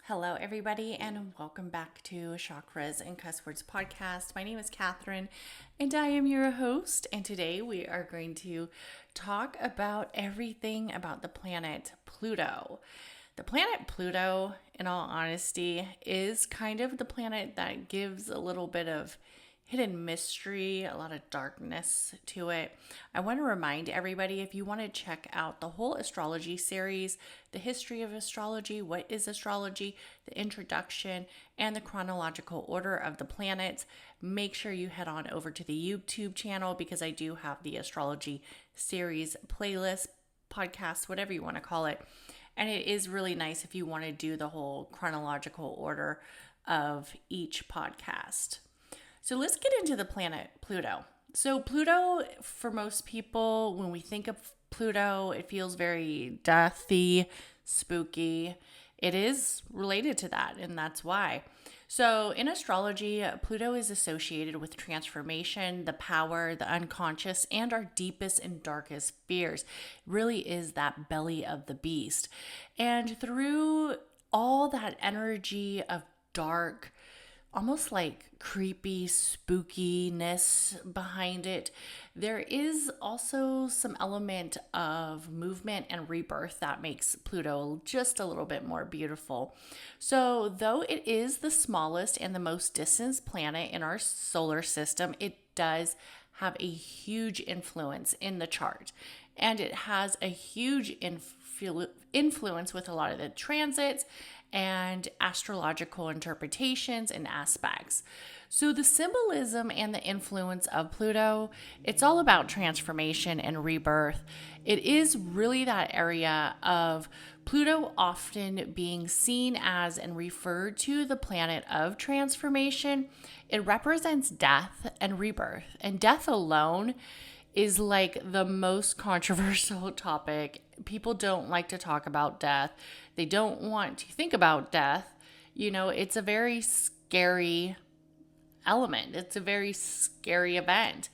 Hello, everybody, and welcome back to Chakras and Cusswords Podcast. My name is Catherine, and I am your host. And today we are going to talk about everything about the planet Pluto. The planet Pluto, in all honesty, is kind of the planet that gives a little bit of hidden mystery, a lot of darkness to it. I want to remind everybody, if you want to check out the whole astrology series, the history of astrology, what is astrology, the introduction, and the chronological order of the planets, make sure you head on over to the YouTube channel because I do have the astrology series playlist, podcast, whatever you want to call it. And it is really nice if you want to do the whole chronological order of each podcast. So let's get into the planet Pluto. So Pluto, for most people, when we think of Pluto, it feels very deathy, spooky. It is related to that, and that's why. So in astrology, Pluto is associated with transformation, the power, the unconscious, and our deepest and darkest fears. It really is that belly of the beast. And through all that energy of dark, almost like creepy spookiness behind it, there is also some element of movement and rebirth that makes Pluto just a little bit more beautiful. So though it is the smallest and the most distant planet in our solar system, it does have a huge influence in the chart, and it has a huge influence with a lot of the transits and astrological interpretations and aspects. So the symbolism and the influence of Pluto, it's all about transformation and rebirth. It is really that area of Pluto often being seen as and referred to the planet of transformation. It represents death and rebirth, and death alone is like the most controversial topic. People don't like to talk about death. They don't want to think about death. You know, it's a very scary element. It's a very scary event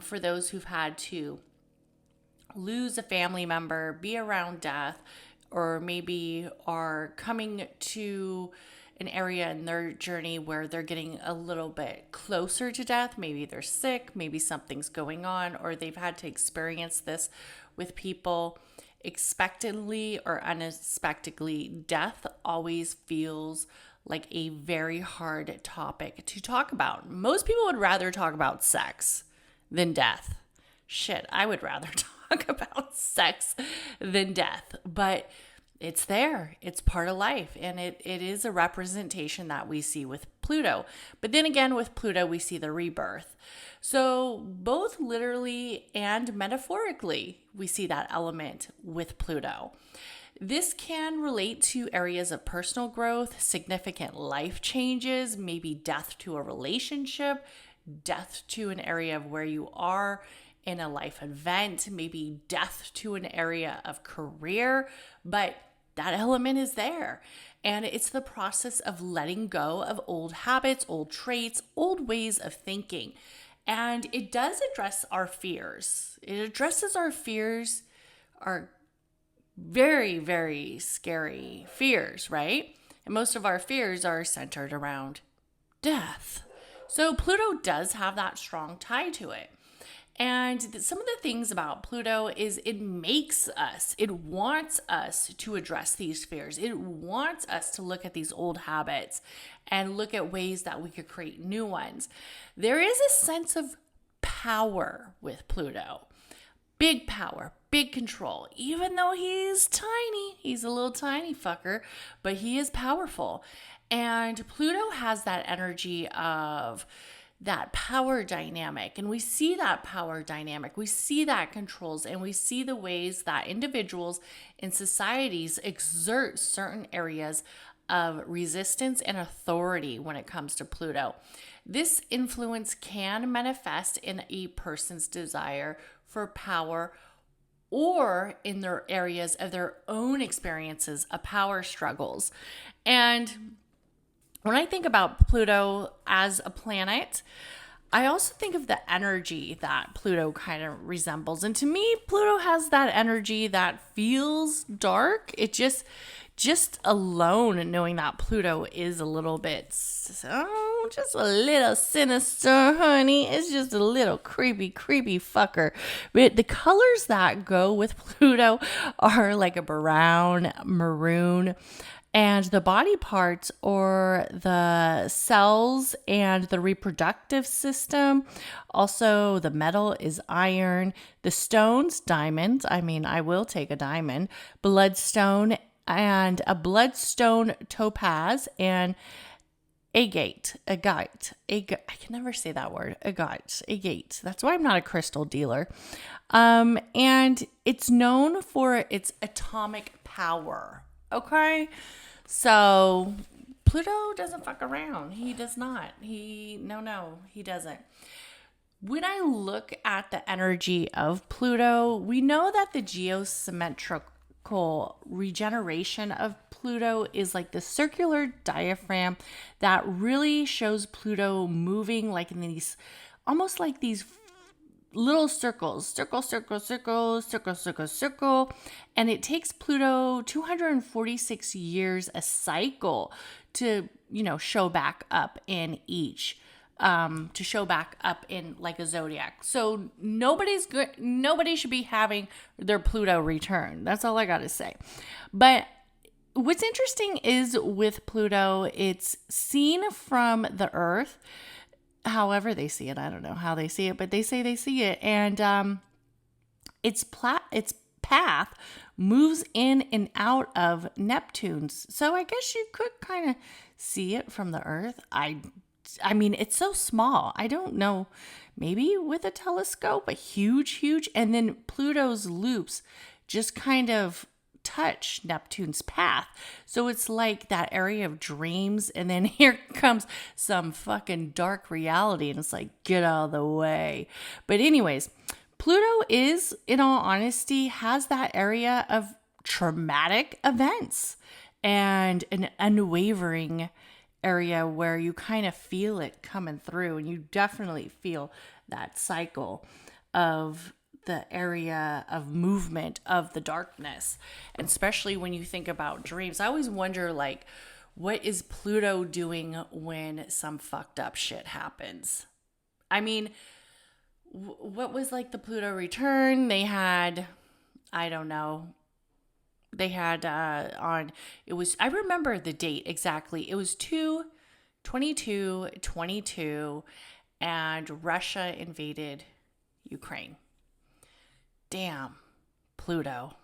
for those who've had to lose a family member, be around death, or maybe are coming to an area in their journey where they're getting a little bit closer to death. Maybe they're sick, maybe something's going on, or they've had to experience this with people. Expectedly or unexpectedly, death always feels like a very hard topic to talk about. Most people would rather talk about sex than death. Shit, I would rather talk about sex than death, but it's there. It's part of life, and it is a representation that we see with Pluto. But then again, with Pluto, we see the rebirth. So both literally and metaphorically, we see that element with Pluto. This can relate to areas of personal growth, significant life changes, maybe death to a relationship, death to an area of where you are in a life event, maybe death to an area of career, but that element is there. And it's the process of letting go of old habits, old traits, old ways of thinking. And it does address our fears. It addresses our fears, our very, very scary fears, right? And most of our fears are centered around death. So Pluto does have that strong tie to it. And some of the things about Pluto is it wants us to address these fears. It wants us to look at these old habits and look at ways that we could create new ones. There is a sense of power with Pluto. Big power, big control. Even though he's tiny, he's a little tiny fucker, but he is powerful. And Pluto has that energy of that power dynamic, and we see that power dynamic, we see that controls, and we see the ways that individuals and societies exert certain areas of resistance and authority when it comes to Pluto. This influence can manifest in a person's desire for power or in their areas of their own experiences of power struggles. And when I think about Pluto as a planet, I also think of the energy that Pluto kind of resembles. And to me, Pluto has that energy that feels dark. It just just alone knowing that Pluto is a little bit, just a little sinister, honey. It's just a little creepy fucker. But the colors that go with Pluto are like a brown, maroon, and the body parts or the cells and the reproductive system. Also, the metal is iron. The stones, diamonds. I mean, I will take a diamond. Bloodstone and a bloodstone topaz and agate. I can never say that word. Agate. That's why I'm not a crystal dealer. And it's known for its atomic power. Okay? So Pluto doesn't fuck around. He does not. He doesn't. When I look at the energy of Pluto, we know that the geosymmetrical regeneration of Pluto is like the circular diaphragm that really shows Pluto moving like in these, almost like these little circles, circle. And it takes Pluto 246 years a cycle to, show back up in each, to show back up in like a zodiac. So nobody should be having their Pluto return. That's all I got to say. But what's interesting is with Pluto, it's seen from the Earth. However they see it, I don't know how they see it, but they say they see it. And its path moves in and out of Neptune's. So I guess you could kind of see it from the Earth. I mean, it's so small. I don't know, maybe with a telescope, but huge. And then Pluto's loops just kind of touch Neptune's path. So it's like that area of dreams, and then here comes some fucking dark reality, and it's like, get out of the way. But anyways, Pluto is, in all honesty, has that area of traumatic events and an unwavering area where you kind of feel it coming through, and you definitely feel that cycle of the area of movement of the darkness. And especially when you think about dreams, I always wonder, like, what is Pluto doing when some fucked up shit happens? I mean, what was like the Pluto return? They had, I don't know, they had I remember the date exactly. It was 2/22/22, and Russia invaded Ukraine. Damn, Pluto.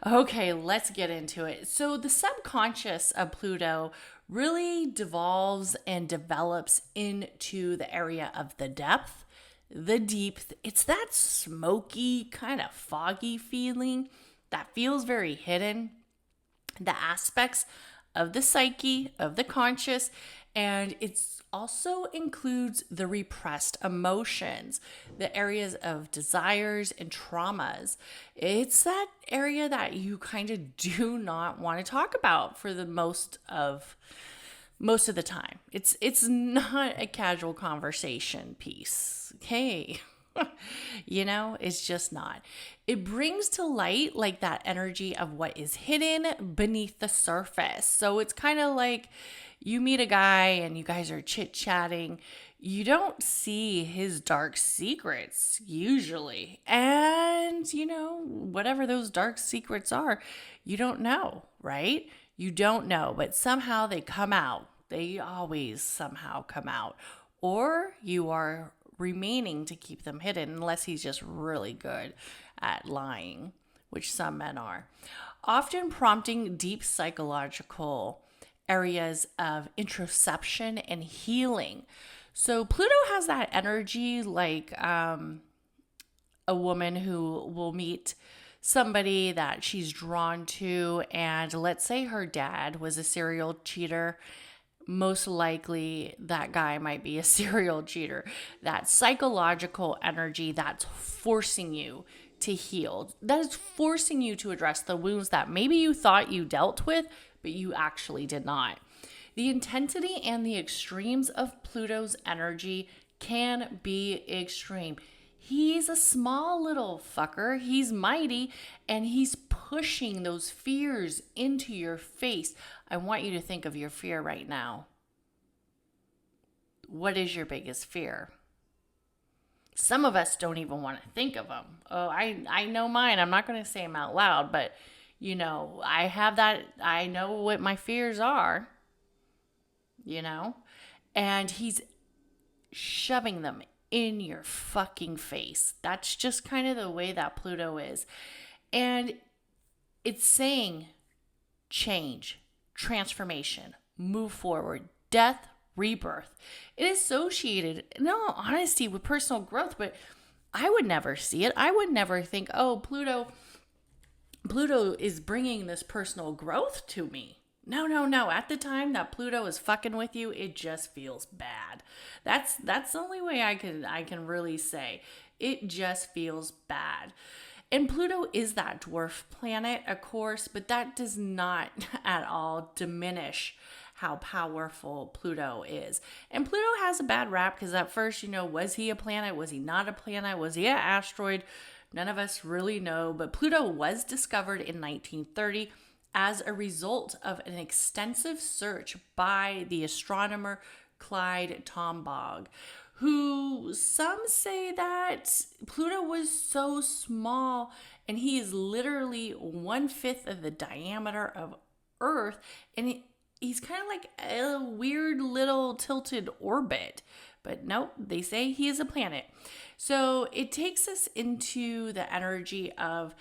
Okay, let's get into it. So the subconscious of Pluto really devolves and develops into the area of the depth, the deep. It's that smoky, kind of foggy feeling that feels very hidden. The aspects of the psyche, of the conscious, and it's also includes the repressed emotions, the areas of desires and traumas. It's that area that you kind of do not want to talk about for the most of the time. It's not a casual conversation piece. Okay. It's just not. It brings to light like that energy of what is hidden beneath the surface. So it's kind of like you meet a guy and you guys are chit-chatting. You don't see his dark secrets usually. And, whatever those dark secrets are, you don't know, right? You don't know, but somehow they come out. They always somehow come out. Or you are remaining to keep them hidden, unless he's just really good at lying, which some men are. Often prompting deep psychological areas of introspection and healing. So Pluto has that energy like a woman who will meet somebody that she's drawn to, and let's say her dad was a serial cheater. Most likely that guy might be a serial cheater. That psychological energy that's forcing you to heal, that is forcing you to address the wounds that maybe you thought you dealt with, but you actually did not. The intensity and the extremes of Pluto's energy can be extreme. He's a small little fucker. He's mighty, and he's pushing those fears into your face. I want you to think of your fear right now. What is your biggest fear? Some of us don't even want to think of them. Oh, I know mine. I'm not going to say them out loud, but I have that. I know what my fears are, and he's shoving them in your fucking face. That's just kind of the way that Pluto is. And it's saying change, transformation, move forward, death, rebirth. It is associated, in all honesty, with personal growth, but I would never see it. I would never think, oh, Pluto is bringing this personal growth to me. No. At the time that Pluto is fucking with you, it just feels bad. That's the only way I can really say. It just feels bad. And Pluto is that dwarf planet, of course, but that does not at all diminish how powerful Pluto is. And Pluto has a bad rap because at first, was he a planet? Was he not a planet? Was he an asteroid? None of us really know, but Pluto was discovered in 1930 as a result of an extensive search by the astronomer Clyde Tombaugh, who some say that Pluto was so small and he is literally 1/5 of the diameter of Earth, and he's kind of like a weird little tilted orbit. But nope, they say he is a planet. So it takes us into the energy of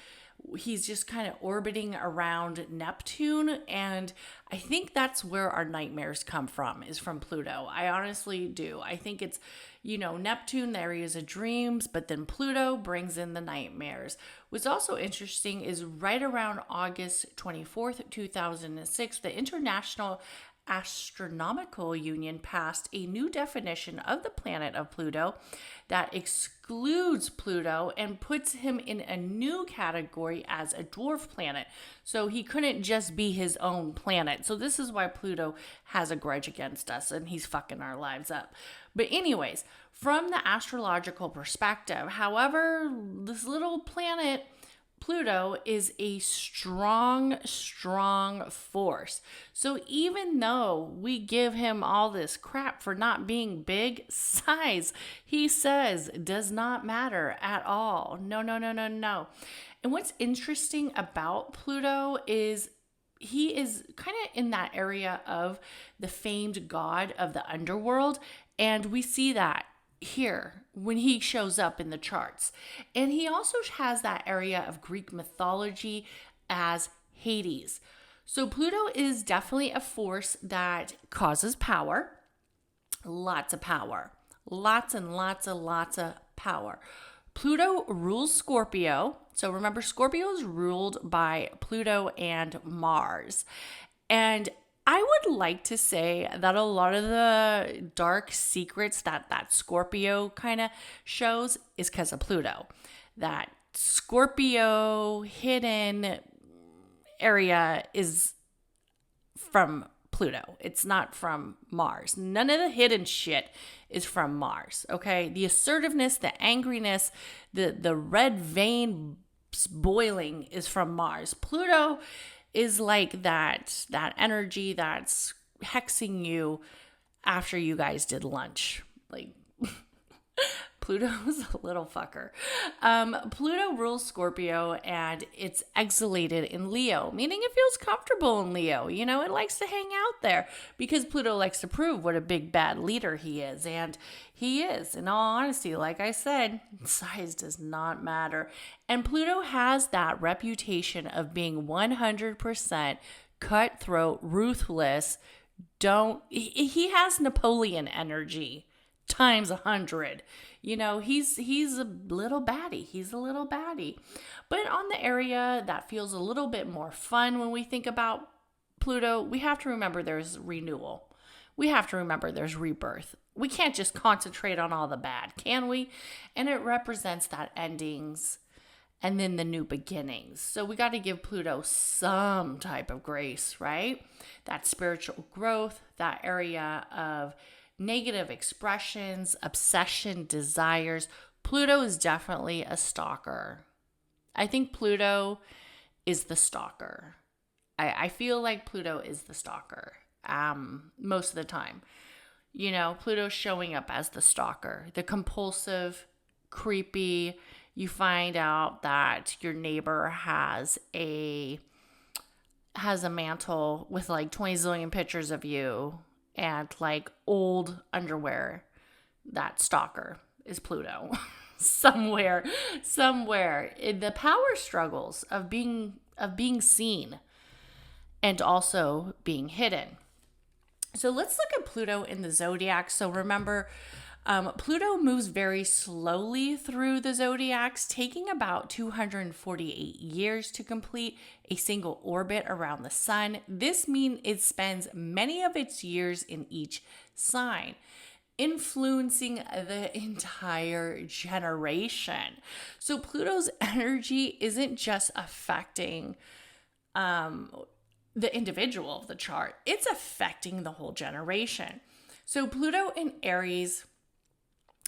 he's just kind of orbiting around Neptune. And I think that's where our nightmares come from, is from Pluto. I honestly do. I think it's, Neptune, the areas of dreams, but then Pluto brings in the nightmares. What's also interesting is right around August 24th, 2006, the International Astronomical Union passed a new definition of the planet of Pluto that excludes Pluto and puts him in a new category as a dwarf planet. So he couldn't just be his own planet. So this is why Pluto has a grudge against us and he's fucking our lives up. But anyways, from the astrological perspective, however, this little planet Pluto is a strong force. So even though we give him all this crap for not being big, size, he says, does not matter at all. No. And what's interesting about Pluto is he is kind of in that area of the famed god of the underworld. And we see that here when he shows up in the charts. And he also has that area of Greek mythology as Hades. So Pluto is definitely a force that causes power. Lots of power. Lots of power. Pluto rules Scorpio. So remember, Scorpio is ruled by Pluto and Mars. And I would like to say that a lot of the dark secrets that Scorpio kind of shows is because of Pluto. That Scorpio hidden area is from Pluto. It's not from Mars. None of the hidden shit is from Mars, okay? The assertiveness, the angriness, the red vein boiling is from Mars. Pluto is like that energy that's hexing you after you guys did lunch. Like, Pluto's a little fucker. Pluto rules Scorpio and it's exalated in Leo, meaning it feels comfortable in Leo. It likes to hang out there because Pluto likes to prove what a big bad leader he is. And he is, in all honesty, like I said, size does not matter. And Pluto has that reputation of being 100% cutthroat, ruthless. He has Napoleon energy times 100. He's a little baddie. He's a little baddie. But on the area that feels a little bit more fun when we think about Pluto, we have to remember there's renewal. We have to remember there's rebirth. We can't just concentrate on all the bad, can we? And it represents that endings and then the new beginnings. So we got to give Pluto some type of grace, right? That spiritual growth, that area of negative expressions, obsession, desires. Pluto is definitely a stalker. I think Pluto is the stalker. I feel like Pluto is the stalker most of the time. Pluto's showing up as the stalker, the compulsive, creepy. You find out that your neighbor has a mantle with like 20 zillion pictures of you and like old underwear. That stalker is Pluto. somewhere in the power struggles of being seen and also being hidden. So let's look at Pluto in the zodiac. So remember, Pluto moves very slowly through the zodiacs, taking about 248 years to complete a single orbit around the sun. This means it spends many of its years in each sign, influencing the entire generation. So Pluto's energy isn't just affecting the individual of the chart, it's affecting the whole generation. So Pluto in Aries,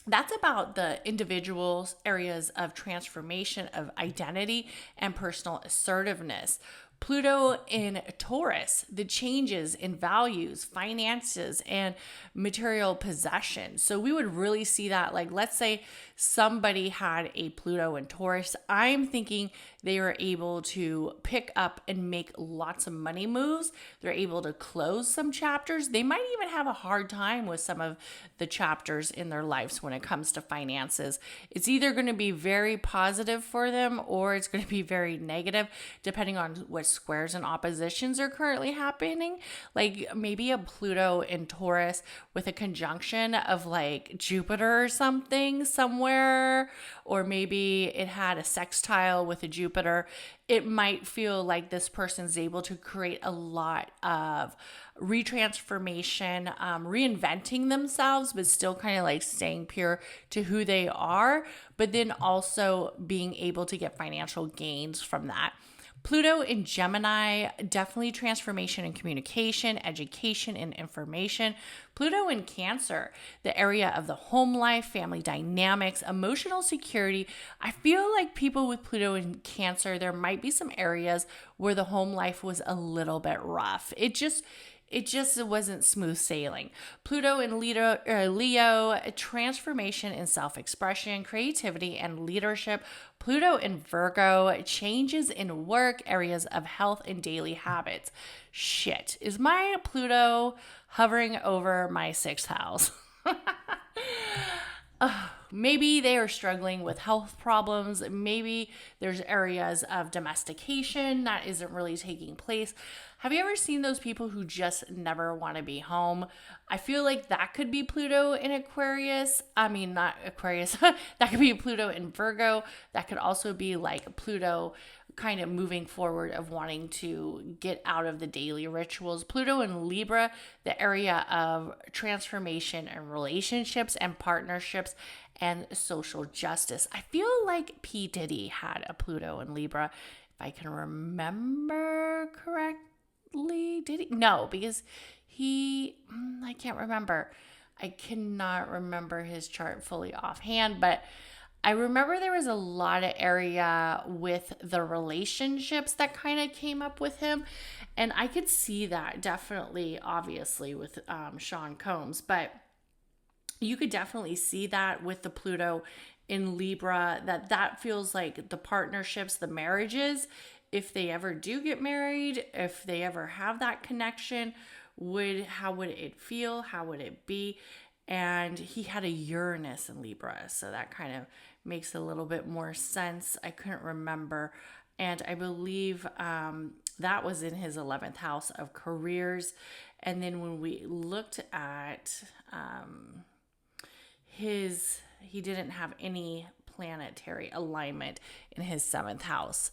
that's about the individual's areas of transformation of identity and personal assertiveness. Pluto in Taurus, the changes in values, finances, and material possessions. So we would really see that, like, let's say somebody had a Pluto in Taurus. I'm thinking they were able to pick up and make lots of money moves. They're able to close some chapters. They might even have a hard time with some of the chapters in their lives when it comes to finances. It's either going to be very positive for them or it's going to be very negative, depending on what squares and oppositions are currently happening. Like maybe a Pluto in Taurus with a conjunction of like Jupiter or something somewhere, or maybe it had a sextile with a Jupiter. It might feel like this person's able to create a lot of retransformation, reinventing themselves, but still kind of like staying pure to who they are, but then also being able to get financial gains from that. Pluto in Gemini, definitely transformation in communication, education, and information. Pluto in Cancer, the area of the home life, family dynamics, emotional security. I feel like people with Pluto in Cancer, there might be some areas where the home life was a little bit rough. It just wasn't smooth sailing. Pluto in Leo, transformation in self-expression, creativity, and leadership. Pluto in Virgo, changes in work, areas of health, and daily habits. Shit, is my Pluto hovering over my 6th house? Maybe they are struggling with health problems. Maybe there's areas of domestication that isn't really taking place. Have you ever seen those people who just never want to be home? I feel like that could be Pluto in Aquarius. I mean, not Aquarius. That could be Pluto in Virgo. That could also be like Pluto kind of moving forward of wanting to get out of the daily rituals. Pluto in Libra, the area of transformation and relationships and partnerships and social justice. I feel like P. Diddy had a Pluto in Libra, if I can remember correctly. Did he? No, because I can't remember. I cannot remember his chart fully offhand, but I remember there was a lot of area with the relationships that kind of came up with him. And I could see that definitely, obviously, with Sean Combs. But you could definitely see that with the Pluto in Libra, that feels like the partnerships, the marriages, if they ever do get married, if they ever have that connection, how would it feel? How would it be? And he had a Uranus in Libra, so that kind of makes a little bit more sense. I couldn't remember. And I believe that was in his 11th house of careers. And then when we looked at he didn't have any planetary alignment in his 7th house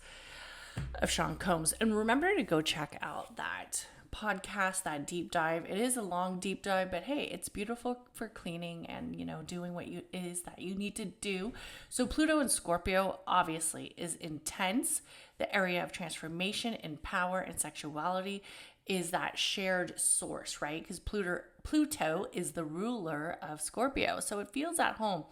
of Sean Combs. And remember to go check out that podcast, that deep dive. It is a long deep dive, but hey, it's beautiful for cleaning and, doing what it is that you need to do. So Pluto in Scorpio obviously is intense. The area of transformation and power and sexuality is that shared source, right? Because Pluto is the ruler of Scorpio. So it feels at home.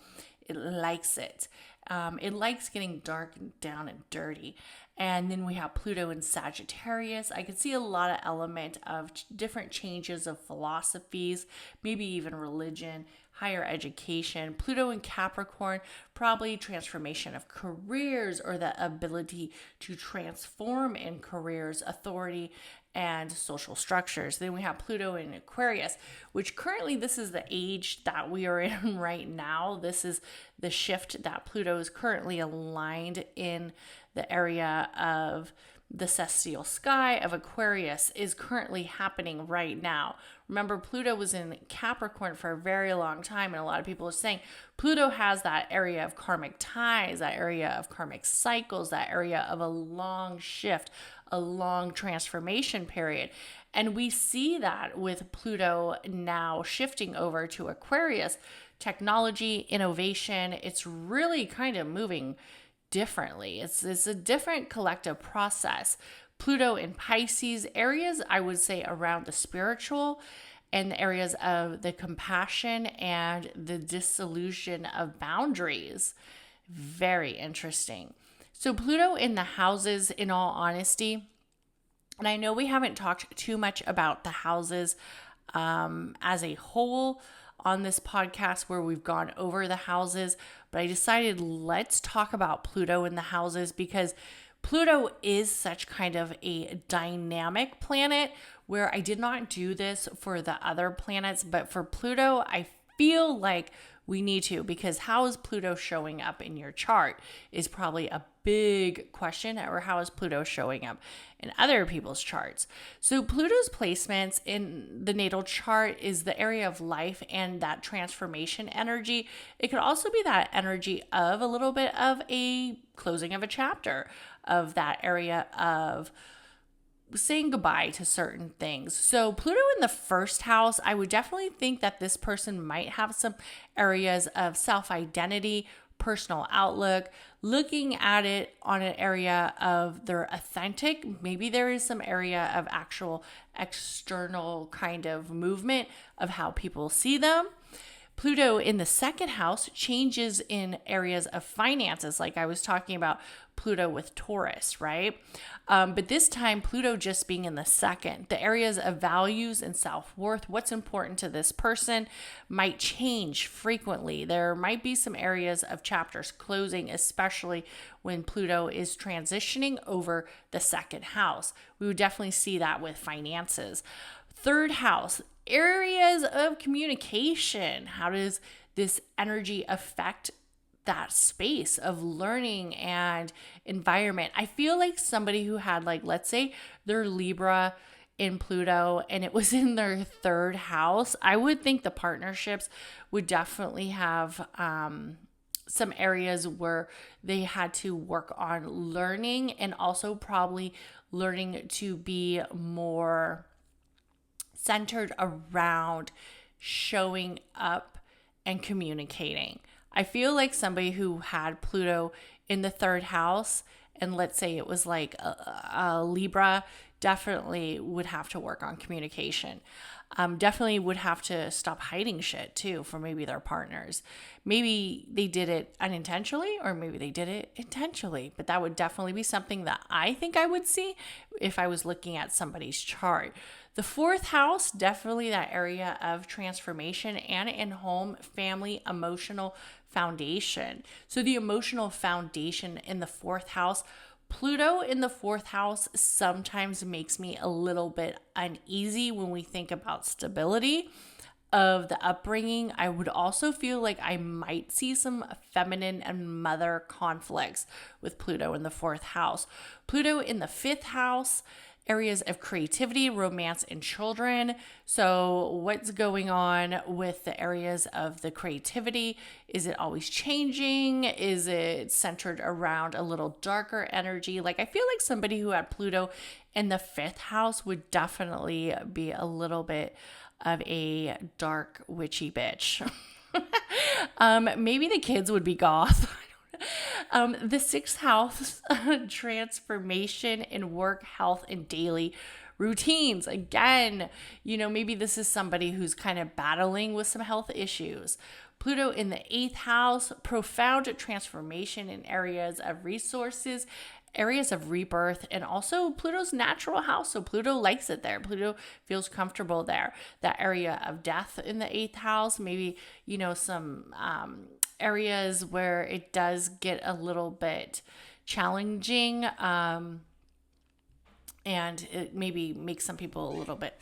It likes it. It likes getting dark and down and dirty. And then we have Pluto in Sagittarius. I could see a lot of element of different changes of philosophies, maybe even religion, higher education. Pluto in Capricorn, probably transformation of careers or the ability to transform in careers, authority, and social structures. Then we have Pluto in Aquarius, which currently this is the age that we are in right now. This is the shift that Pluto is currently aligned in the area of the celestial sky of Aquarius is currently happening right now. Remember, Pluto was in Capricorn for a very long time, and a lot of people are saying Pluto has that area of karmic ties, that area of karmic cycles, that area of a long shift, a long transformation period. And we see that with Pluto now shifting over to Aquarius, technology, innovation, it's really kind of moving differently. It's a different collective process. Pluto in Pisces, areas I would say around the spiritual and the areas of the compassion and the dissolution of boundaries. Very interesting. So Pluto in the houses, in all honesty, and I know we haven't talked too much about the houses as a whole on this podcast where we've gone over the houses, but I decided let's talk about Pluto in the houses because Pluto is such kind of a dynamic planet where I did not do this for the other planets, but for Pluto, I feel like we need to, because how is Pluto showing up in your chart is probably a big question, or how is Pluto showing up in other people's charts? So Pluto's placements in the natal chart is the area of life and that transformation energy. It could also be that energy of a little bit of a closing of a chapter, of that area of saying goodbye to certain things. So Pluto in the first house, I would definitely think that this person might have some areas of self-identity, personal outlook, looking at it on an area of their authentic. Maybe there is some area of actual external kind of movement of how people see them. Pluto in the second house changes in areas of finances, like I was talking about Pluto with Taurus, right? But this time, Pluto just being in the second, the areas of values and self-worth, what's important to this person might change frequently. There might be some areas of chapters closing, especially when Pluto is transitioning over the second house. We would definitely see that with finances. Third house, areas of communication. How does this energy affect that space of learning and environment? I feel like somebody who had, like, let's say they're Libra in Pluto and it was in their third house, I would think the partnerships would definitely have some areas where they had to work on learning, and also probably learning to be more centered around showing up and communicating. I feel like somebody who had Pluto in the third house, and let's say it was like a Libra, definitely would have to work on communication. Definitely would have to stop hiding shit too for maybe their partners. Maybe they did it unintentionally, or maybe they did it intentionally, but that would definitely be something that I think I would see if I was looking at somebody's chart. The fourth house, definitely that area of transformation and in home, family, emotional foundation. So the emotional foundation in the fourth house, Pluto in the fourth house sometimes makes me a little bit uneasy when we think about stability of the upbringing. I would also feel like I might see some feminine and mother conflicts with Pluto in the fourth house. Pluto in the fifth house, areas of creativity, romance, and children. So what's going on with the areas of the creativity? Is it always changing? Is it centered around a little darker energy? Like, I feel like somebody who had Pluto in the fifth house would definitely be a little bit of a dark witchy bitch. Maybe the kids would be goth. The sixth house, transformation in work, health, and daily routines. Again, maybe this is somebody who's kind of battling with some health issues. Pluto in the 8th house, profound transformation in areas of resources, areas of rebirth, and also Pluto's natural house. So Pluto likes it there. Pluto feels comfortable there. That area of death in the 8th house, maybe, some areas where it does get a little bit challenging, and it maybe makes some people a little bit.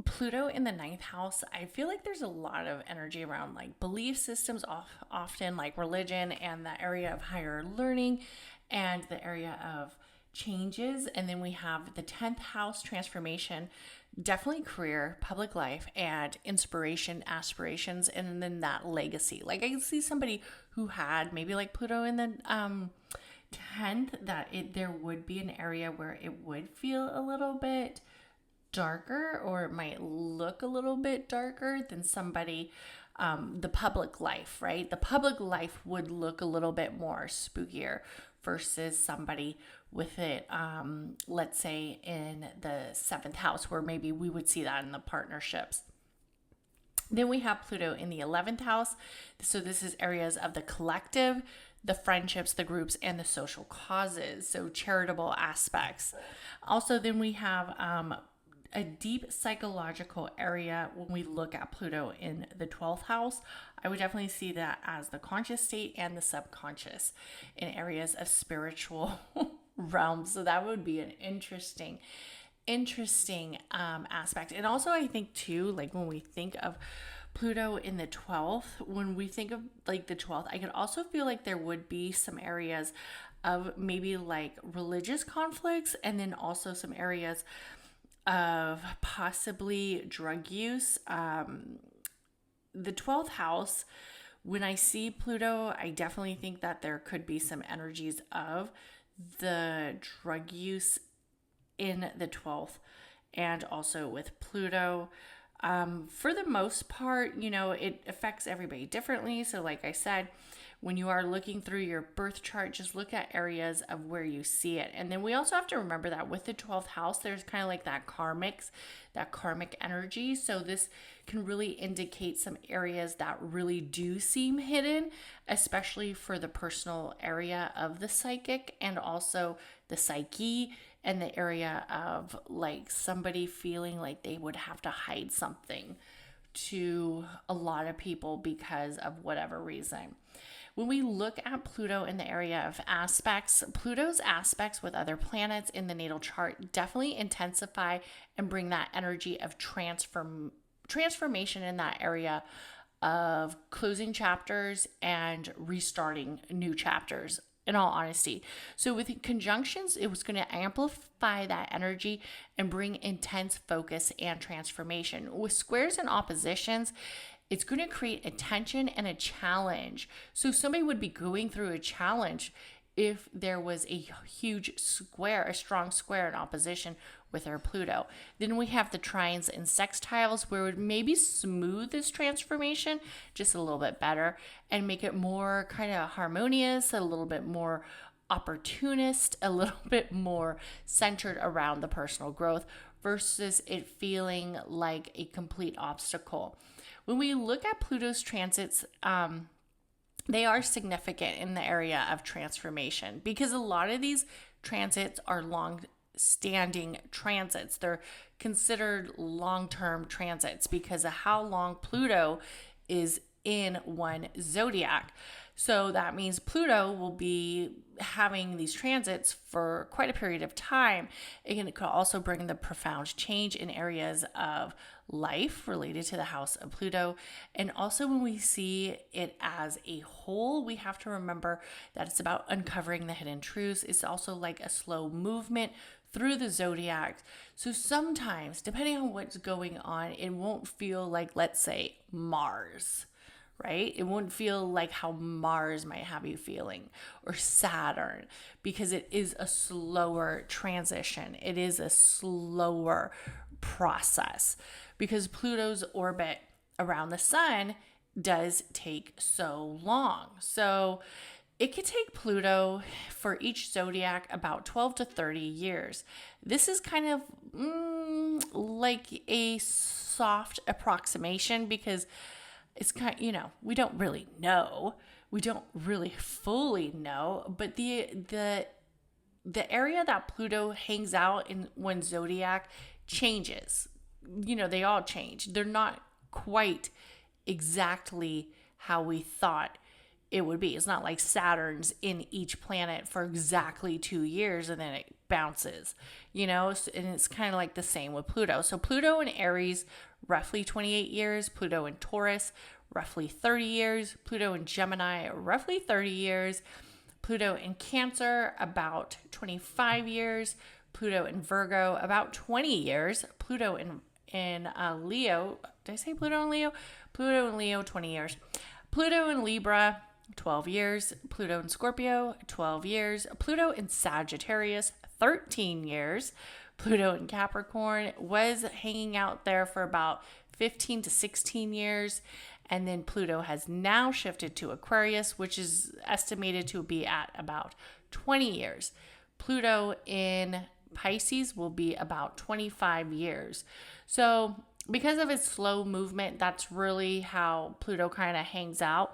Pluto in the 9th house, I feel like there's a lot of energy around like belief systems, often like religion and the area of higher learning and the area of changes. And then we have the 10th house transformation, definitely career, public life, and inspiration, aspirations, and then that legacy. Like I can see somebody who had maybe like Pluto in the 10th, that there would be an area where it would feel a little bit darker, or it might look a little bit darker than somebody, the public life, right? The public life would look a little bit more spookier versus somebody with it, let's say in the 7th house, where maybe we would see that in the partnerships. Then we have Pluto in the 11th house. So this is areas of the collective, the friendships, the groups, and the social causes. So charitable aspects. Also, then we have a deep psychological area when we look at Pluto in the 12th house. I would definitely see that as the conscious state and the subconscious in areas of spiritual realms. So that would be an interesting aspect. And also I think too, like when we think of Pluto in the 12th, when we think of like the 12th, I could also feel like there would be some areas of maybe like religious conflicts, and then also some areas of possibly drug use. The 12th house, when I see Pluto, I definitely think that there could be some energies of the drug use in the 12th, and also with Pluto. For the most part, it affects everybody differently. So like I said, when you are looking through your birth chart, just look at areas of where you see it. And then we also have to remember that with the 12th house, there's kind of like that karmic energy. So this can really indicate some areas that really do seem hidden, especially for the personal area of the psychic and also the psyche, and the area of like somebody feeling like they would have to hide something to a lot of people because of whatever reason. When we look at Pluto in the area of aspects, Pluto's aspects with other planets in the natal chart definitely intensify and bring that energy of transformation in that area of closing chapters and restarting new chapters, in all honesty. So with conjunctions, it was going to amplify that energy and bring intense focus and transformation. With squares and oppositions, it's going to create a tension and a challenge. So somebody would be going through a challenge if there was a huge square, a strong square in opposition with their Pluto. Then we have the trines and sextiles, where it would maybe smooth this transformation just a little bit better and make it more kind of harmonious, a little bit more opportunist, a little bit more centered around the personal growth versus it feeling like a complete obstacle. When we look at Pluto's transits, they are significant in the area of transformation because a lot of these transits are long-standing transits. They're considered long-term transits because of how long Pluto is in one zodiac. So that means Pluto will be having these transits for quite a period of time. It could also bring the profound change in areas of life related to the house of Pluto. And also when we see it as a whole, we have to remember that it's about uncovering the hidden truths. It's also like a slow movement through the zodiac. So sometimes, depending on what's going on, it won't feel like, let's say, Mars, right? It won't feel like how Mars might have you feeling, or Saturn, because it is a slower transition. It is a slower process because Pluto's orbit around the sun does take so long. So It could take Pluto for each zodiac about 12 to 30 years. This is kind of like a soft approximation because it's kind of, we don't really know. We don't really fully know, but the area that Pluto hangs out in one zodiac changes. They all change. They're not quite exactly how we thought it would be. It's not like Saturn's in each planet for exactly 2 years and then it bounces, and it's kind of like the same with Pluto. So Pluto in Aries, roughly 28 years. Pluto in Taurus, roughly 30 years. Pluto in Gemini, roughly 30 years. Pluto in Cancer, about 25 years. Pluto in Virgo, about 20 years. Pluto in Leo, did I say Pluto in Leo? Pluto in Leo, 20 years. Pluto in Libra, 12 years. Pluto in Scorpio, 12 years. Pluto in Sagittarius, 13 years. Pluto in Capricorn was hanging out there for about 15 to 16 years. And then Pluto has now shifted to Aquarius, which is estimated to be at about 20 years. Pluto in Pisces will be about 25 years. So because of its slow movement, that's really how Pluto kind of hangs out.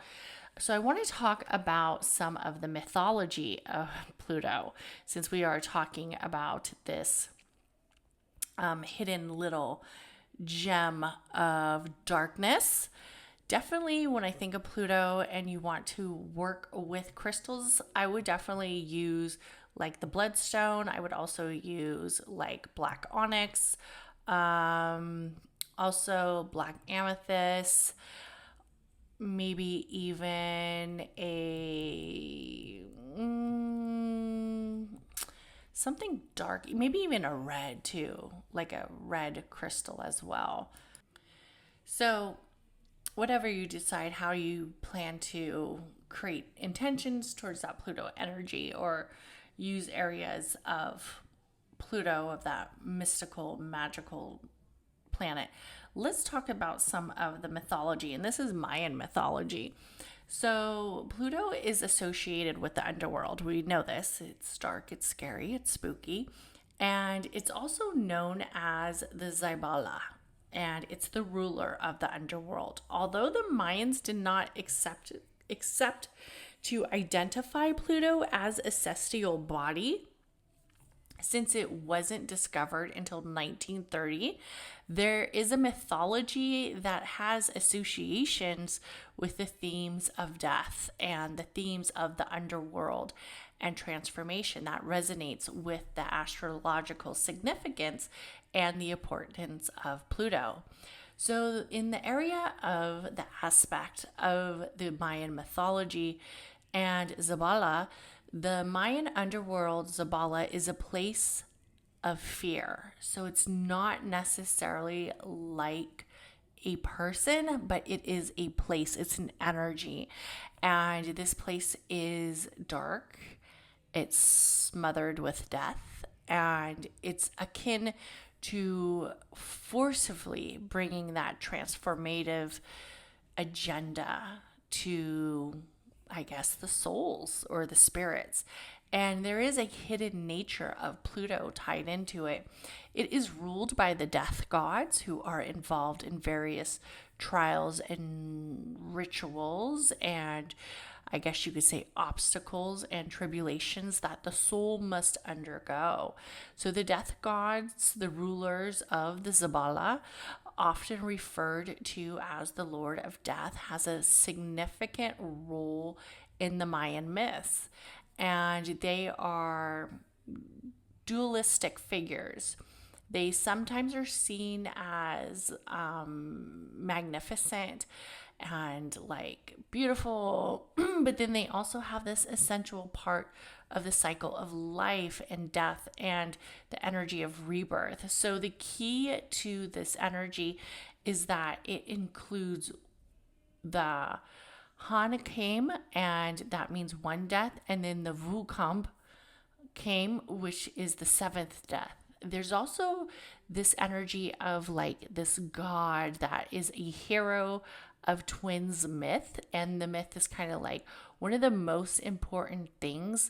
So I want to talk about some of the mythology of Pluto, since we are talking about this hidden little gem of darkness. Definitely when I think of Pluto and you want to work with crystals, I would definitely use like the bloodstone. I would also use like black onyx, also black amethyst, maybe even a something dark, maybe even a red too, like a red crystal as well. So whatever you decide how you plan to create intentions towards that Pluto energy or use areas of Pluto, of that mystical, magical planet. Let's talk about some of the mythology, and this is Mayan mythology. So Pluto is associated with the underworld. We know this. It's dark, it's scary, it's spooky, and it's also known as the Xibalba, and it's the ruler of the underworld. Although the Mayans did not accept to identify Pluto as a celestial body, since it wasn't discovered until 1930, there is a mythology that has associations with the themes of death and the themes of the underworld and transformation that resonates with the astrological significance and the importance of Pluto. So in the area of the aspect of the Mayan mythology and Xibalba, the Mayan underworld, Xibalba, is a place of fear. So it's not necessarily like a person, but it is a place. It's an energy. And this place is dark. It's smothered with death. And it's akin to forcibly bringing that transformative agenda to, I guess, the souls or the spirits. And there is a hidden nature of Pluto tied into it. It is ruled by the death gods, who are involved in various trials and rituals, and I guess you could say obstacles and tribulations that the soul must undergo. So the death gods, the rulers of the Xibalba, often referred to as the Lord of Death, has a significant role in the Mayan myths. And they are dualistic figures. They sometimes are seen as magnificent and like beautiful, but then they also have this essential part of the cycle of life and death and the energy of rebirth. So the key to this energy is that it includes the Han came, and that means one death, and then the Vu Kamp came, which is the seventh death. There's also this energy of like this god that is a hero of twins myth. And the myth is kind of like one of the most important things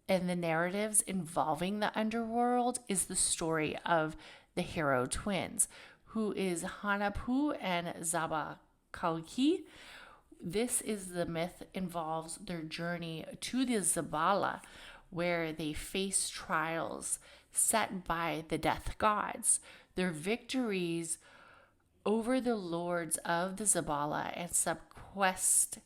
in the narratives involving the underworld is the story of the hero twins, who is Hanapu and Zabakalki. This is the myth involves their journey to the Xibalba, where they face trials set by the death gods. Their victories over the lords of the Xibalba and subquest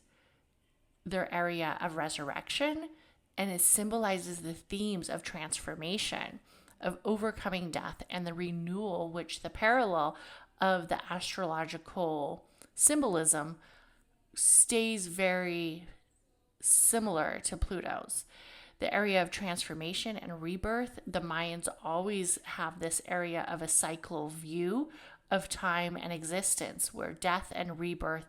their area of resurrection, and it symbolizes the themes of transformation, of overcoming death, and the renewal, which the parallel of the astrological symbolism stays very similar to Pluto's. The area of transformation and rebirth, the Mayans always have this area of a cyclical view of time and existence, where death and rebirth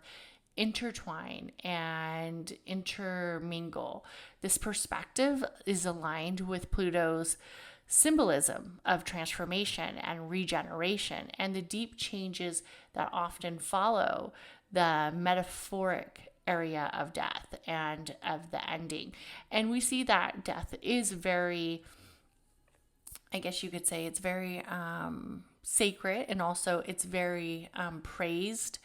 intertwine and intermingle. This perspective is aligned with Pluto's symbolism of transformation and regeneration and the deep changes that often follow the metaphoric area of death and of the ending. And we see that death is very, I guess you could say, it's very sacred, and also it's very praised,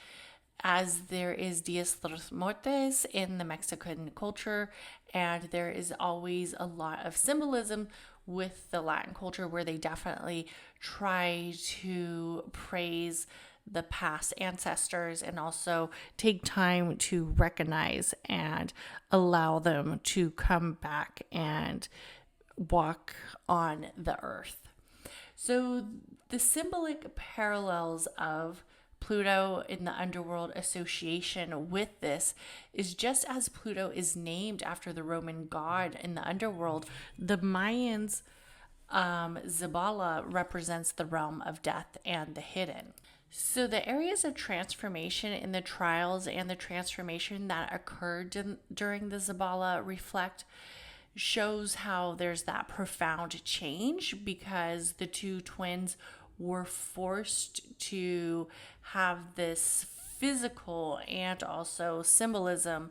as there is Dias de los Muertos in the Mexican culture, and there is always a lot of symbolism with the Latin culture where they definitely try to praise the past ancestors and also take time to recognize and allow them to come back and walk on the earth. So the symbolic parallels of Pluto in the underworld association with this is, just as Pluto is named after the Roman god in the underworld, the Mayans' Xibalba represents the realm of death and the hidden. So the areas of transformation in the trials and the transformation that occurred during the Xibalba shows how there's that profound change, because the two twins were forced to have this physical and also symbolism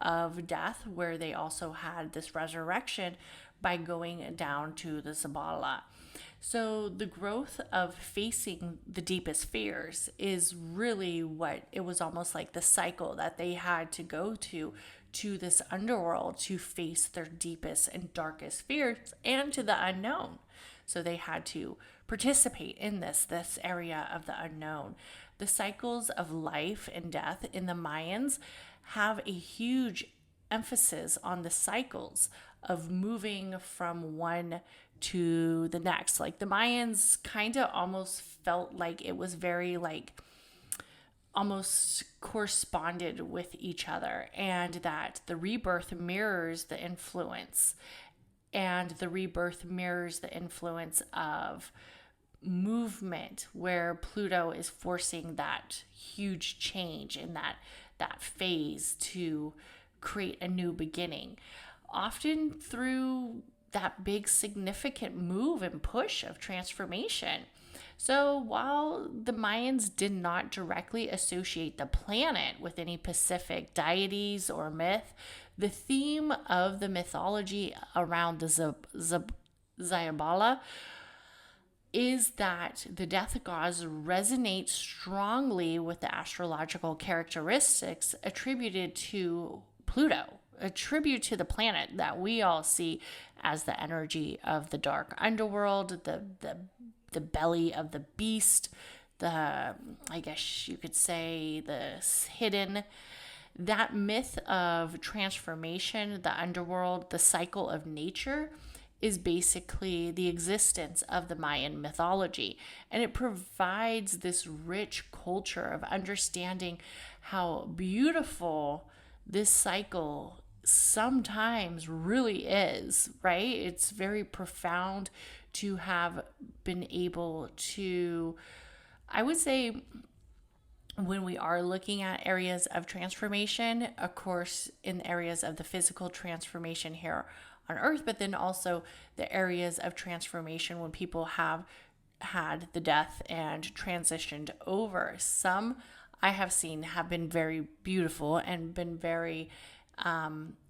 of death, where they also had this resurrection by going down to the Xibalba. So the growth of facing the deepest fears is really what it was, almost like the cycle that they had to go to this underworld to face their deepest and darkest fears and to the unknown. So they had to participate in this area of the unknown. The cycles of life and death in the Mayans have a huge emphasis on the cycles of moving from one to the next. Like the Mayans kind of almost felt like it was very like almost corresponded with each other, and that the rebirth mirrors the influence, and the rebirth mirrors the influence of movement, where Pluto is forcing that huge change in that phase to create a new beginning, often through that big significant move and push of transformation. So while the Mayans did not directly associate the planet with any specific deities or myth, the theme of the mythology around the Xibalba is that the death gods resonate strongly with the astrological characteristics attributed to Pluto, a tribute to the planet that we all see as the energy of the dark underworld, the belly of the beast, I guess you could say the hidden. That myth of transformation, the underworld, the cycle of nature, is basically the existence of the Mayan mythology. And it provides this rich culture of understanding how beautiful this cycle sometimes really is, right? It's very profound to have been able to, I would say, when we are looking at areas of transformation, of course, in areas of the physical transformation here on Earth, but then also the areas of transformation when people have had the death and transitioned over. Some I have seen have been very beautiful and been very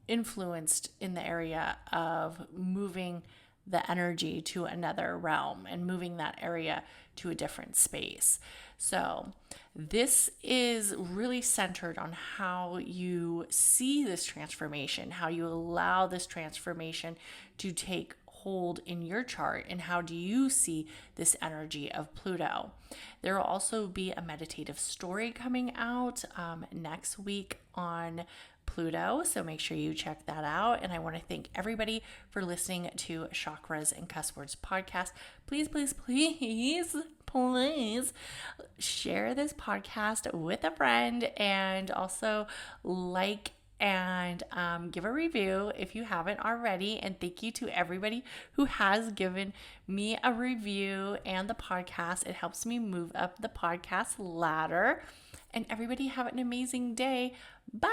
influenced in the area of moving the energy to another realm and moving that area to a different space. So this is really centered on how you see this transformation, how you allow this transformation to take hold in your chart, and how do you see this energy of Pluto. There will also be a meditative story coming out next week on Pluto, so make sure you check that out. And I want to thank everybody for listening to Chakras and Cusswords Podcast. Please share this podcast with a friend, and also like and give a review if you haven't already. And thank you to everybody who has given me a review and the podcast. It helps me move up the podcast ladder. And everybody have an amazing day. Bye.